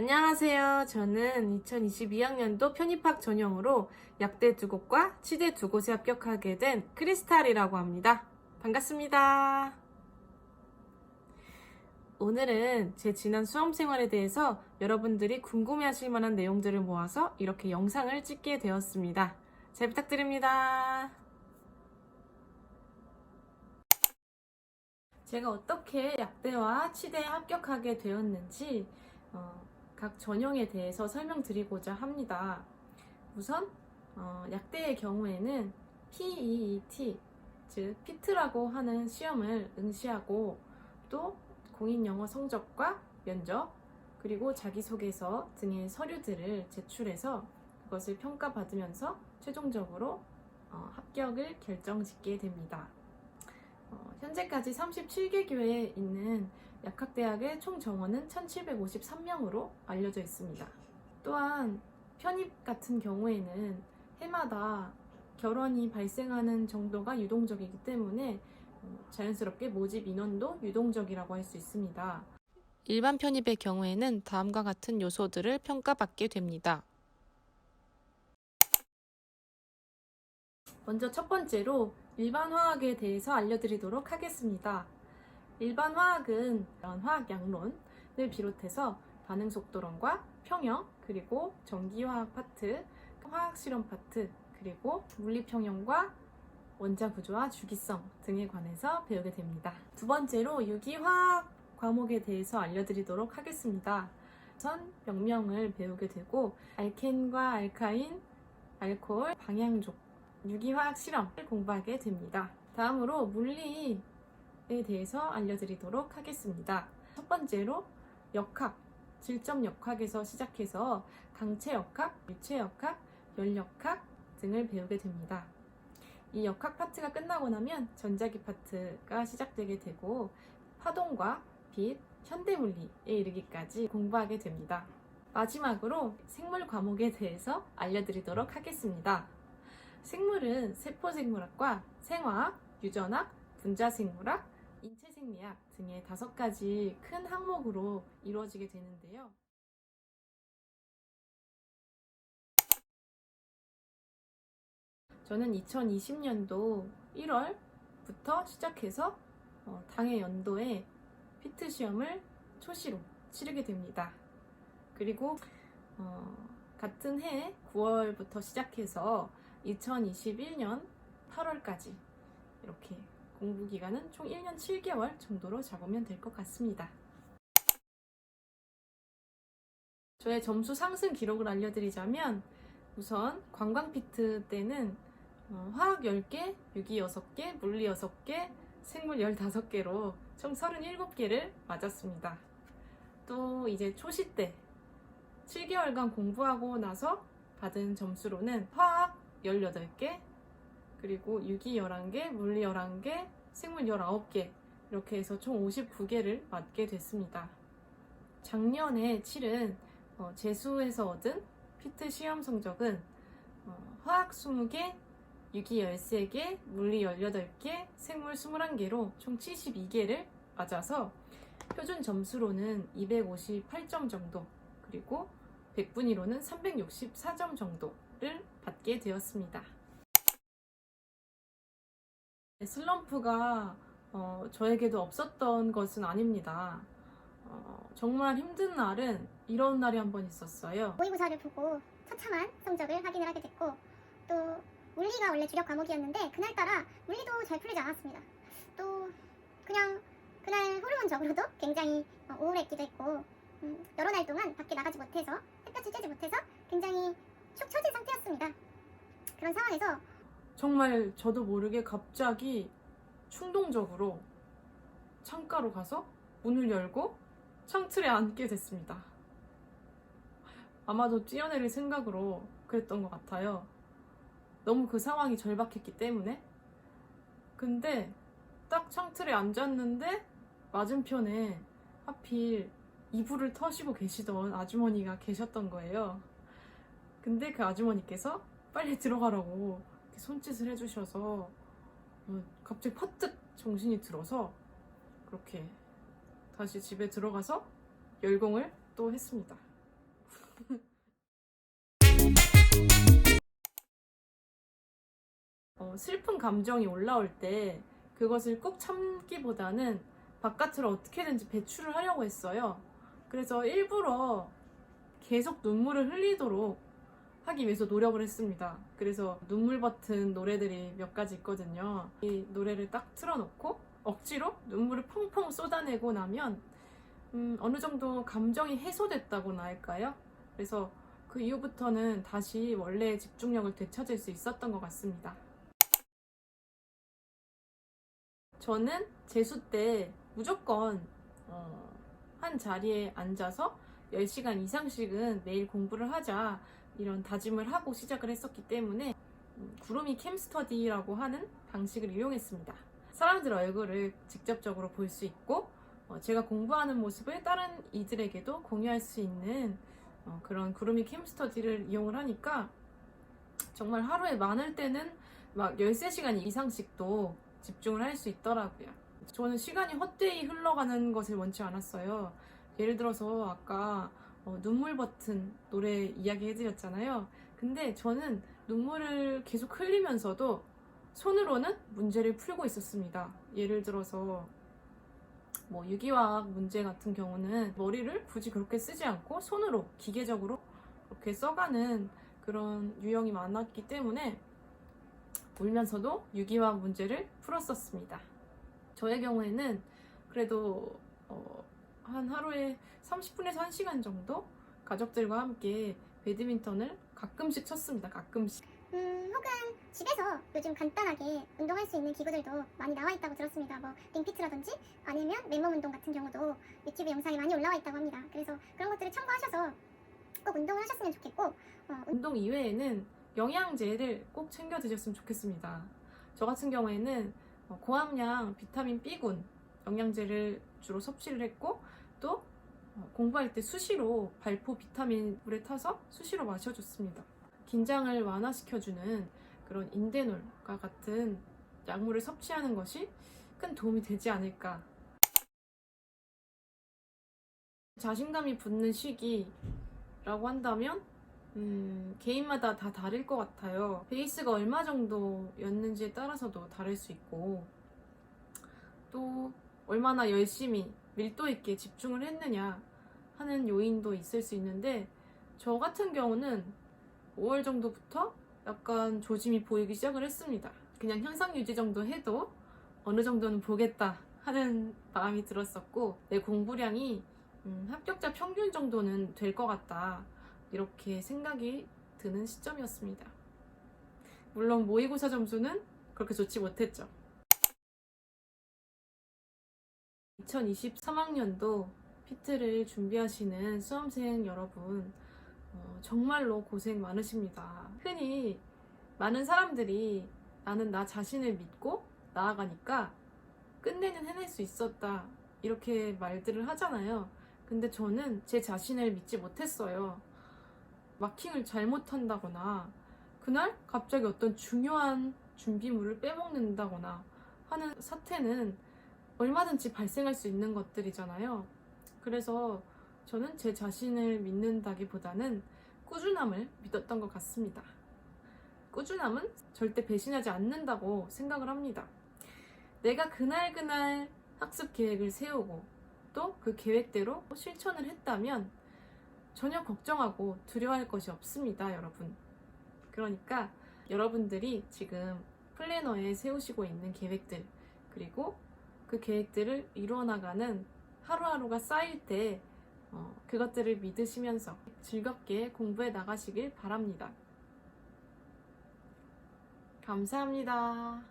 안녕하세요. 저는 2022학년도 편입학 전형으로 약대 2곳과 치대 2곳에 합격하게 된 크리스탈이라고 합니다. 반갑습니다. 오늘은 제 지난 수험 생활에 대해서 여러분들이 궁금해하실 만한 내용들을 모아서 이렇게 영상을 찍게 되었습니다. 잘 부탁드립니다. 제가 어떻게 약대와 치대에 합격하게 되었는지 각 전형에 대해서 설명드리고자 합니다. 우선 약대의 경우에는 PEET, 즉 피트라고 하는 시험을 응시하고 또 공인영어 성적과 면접, 그리고 자기소개서 등의 서류들을 제출해서 그것을 평가받으면서 최종적으로 합격을 결정짓게 됩니다. 현재까지 37개 교회에 있는 약학대학의 총 정원은 1753명으로 알려져 있습니다. 또한 편입 같은 경우에는 해마다 결원이 발생하는 정도가 유동적이기 때문에 자연스럽게 모집 인원도 유동적이라고 할 수 있습니다. 일반 편입의 경우에는 다음과 같은 요소들을 평가받게 됩니다. 먼저 첫 번째로 일반 화학에 대해서 알려드리도록 하겠습니다. 일반 화학은 화학 양론을 비롯해서 반응 속도론과 평형, 그리고 전기화학 파트, 화학 실험 파트, 그리고 물리평형과 원자 구조와 주기성 등에 관해서 배우게 됩니다. 두 번째로 유기화학 과목에 대해서 알려드리도록 하겠습니다. 우선 명명을 배우게 되고 알켄과 알카인, 알코올, 방향족, 유기화학 실험을 공부하게 됩니다. 다음으로 물리에 대해서 알려드리도록 하겠습니다. 첫 번째로 역학, 질점역학에서 시작해서 강체역학, 유체역학, 열역학 등을 배우게 됩니다. 이 역학 파트가 끝나고 나면 전자기 파트가 시작되게 되고 파동과 빛, 현대물리에 이르기까지 공부하게 됩니다. 마지막으로 생물 과목에 대해서 알려드리도록 하겠습니다. 생물은 세포생물학과 생화학, 유전학, 분자생물학, 인체생리학 등의 5가지 큰 항목으로 이루어지게 되는데요. 저는 2020년도 1월부터 시작해서 당해 연도에 피트 시험을 초시로 치르게 됩니다. 그리고 같은 해 9월부터 시작해서 2021년 8월까지 이렇게 공부 기간은 총 1년 7개월 정도로 잡으면 될 것 같습니다. 저의 점수 상승 기록을 알려드리자면 우선 관광 피트 때는 화학 10개, 유기 6개, 물리 6개, 생물 15개로 총 37개를 맞았습니다. 또 이제 초시 때 7개월간 공부하고 나서 받은 점수로는 화학 18개, 그리고 유기 11개, 물리 11개, 생물 19개 이렇게 해서 총 59개를 맞게 됐습니다. 작년에 치른 재수에서 얻은 피트 시험 성적은 화학 20개, 유기 13개, 물리 18개, 생물 21개로 총 72개를 맞아서 표준 점수로는 258점 정도, 그리고 100분위로는 364점 정도를 받게 되었습니다. 슬럼프가 저에게도 없었던 것은 아닙니다. 정말 힘든 날은 이런 날이 한 번 있었어요. 모의고사를 보고 처참한 성적을 확인을 하게 됐고, 또 물리가 원래 주력 과목이었는데 그날따라 물리도 잘 풀리지 않았습니다. 또 그냥 그날 호르몬적으로도 굉장히 우울했기도 했고, 여러 날 동안 밖에 나가지 못해서 햇볕을 쬐지 못해서 굉장히 축 처진 상태였습니다. 그런 상황에서 정말 저도 모르게 갑자기 충동적으로 창가로 가서 문을 열고 창틀에 앉게 됐습니다. 아마도 뛰어내릴 생각으로 그랬던 것 같아요. 너무 그 상황이 절박했기 때문에. 근데 딱 창틀에 앉았는데 맞은편에 하필 이불을 터시고 계시던 아주머니가 계셨던 거예요. 근데 그 아주머니께서 빨리 들어가라고 손짓을 해주셔서 갑자기 퍼뜩 정신이 들어서 그렇게 다시 집에 들어가서 열공을 또 했습니다. 슬픈 감정이 올라올 때 그것을 꾹 참기보다는 바깥으로 어떻게든지 배출을 하려고 했어요. 그래서 일부러 계속 눈물을 흘리도록 하기 위해서 노력을 했습니다. 그래서 눈물 버튼 노래들이 몇 가지 있거든요. 이 노래를 딱 틀어놓고 억지로 눈물을 펑펑 쏟아내고 나면 어느 정도 감정이 해소됐다고나 할까요? 그래서 그 이후부터는 다시 원래의 집중력을 되찾을 수 있었던 것 같습니다. 저는 재수 때 무조건 한 자리에 앉아서 10시간 이상씩은 매일 공부를 하자 이런 다짐을 하고 시작을 했었기 때문에 구름이 캠스터디라고 하는 방식을 이용했습니다. 사람들 얼굴을 직접적으로 볼 수 있고 제가 공부하는 모습을 다른 이들에게도 공유할 수 있는 그런 구름이 캠스터디를 이용을 하니까 정말 하루에 많을 때는 막 13시간 이상씩도 집중을 할 수 있더라고요. 저는 시간이 헛되이 흘러가는 것을 원치 않았어요. 예를 들어서 아까 눈물 버튼 노래 이야기 해드렸잖아요. 근데 저는 눈물을 계속 흘리면서도 손으로는 문제를 풀고 있었습니다. 예를 들어서 유기화학 문제 같은 경우는 머리를 굳이 그렇게 쓰지 않고 손으로 기계적으로 이렇게 써가는 그런 유형이 많았기 때문에 울면서도 유기화학 문제를 풀었었습니다. 저의 경우에는 그래도 한 하루에 30분에서 1시간 정도 가족들과 함께 배드민턴을 가끔씩 쳤습니다. 가끔씩. 혹은 집에서 요즘 간단하게 운동할 수 있는 기구들도 많이 나와 있다고 들었습니다. 링피트라든지 아니면 맨몸 운동 같은 경우도 유튜브 영상이 많이 올라와 있다고 합니다. 그래서 그런 것들을 참고하셔서 꼭 운동을 하셨으면 좋겠고 운동 이외에는 영양제를 꼭 챙겨 드셨으면 좋겠습니다. 저 같은 경우에는 고함량 비타민 B군 영양제를 주로 섭취를 했고 또 공부할 때 수시로 발포 비타민 물에 타서 수시로 마셔줬습니다. 긴장을 완화시켜주는 그런 인데놀과 같은 약물을 섭취하는 것이 큰 도움이 되지 않을까. 자신감이 붙는 시기라고 한다면 개인마다 다 다를 것 같아요. 베이스가 얼마 정도였는지에 따라서도 다를 수 있고 또 얼마나 열심히 밀도 있게 집중을 했느냐 하는 요인도 있을 수 있는데 저 같은 경우는 5월 정도부터 약간 조짐이 보이기 시작을 했습니다. 그냥 현상 유지 정도 해도 어느 정도는 보겠다 하는 마음이 들었었고 내 공부량이 합격자 평균 정도는 될 것 같다 이렇게 생각이 드는 시점이었습니다. 물론 모의고사 점수는 그렇게 좋지 못했죠. 2023학년도 피트를 준비하시는 수험생 여러분 정말로 고생 많으십니다. 흔히 많은 사람들이 나는 나 자신을 믿고 나아가니까 끝내는 해낼 수 있었다 이렇게 말들을 하잖아요. 근데 저는 제 자신을 믿지 못했어요. 마킹을 잘못한다거나 그날 갑자기 어떤 중요한 준비물을 빼먹는다거나 하는 사태는 얼마든지 발생할 수 있는 것들이잖아요. 그래서 저는 제 자신을 믿는다기보다는 꾸준함을 믿었던 것 같습니다. 꾸준함은 절대 배신하지 않는다고 생각을 합니다. 내가 그날 학습 계획을 세우고 또 그 계획대로 실천을 했다면 전혀 걱정하고 두려워할 것이 없습니다, 여러분. 그러니까 여러분들이 지금 플래너에 세우시고 있는 계획들 그리고 그 계획들을 이루어나가는 하루하루가 쌓일 때 그것들을 믿으시면서 즐겁게 공부해 나가시길 바랍니다. 감사합니다.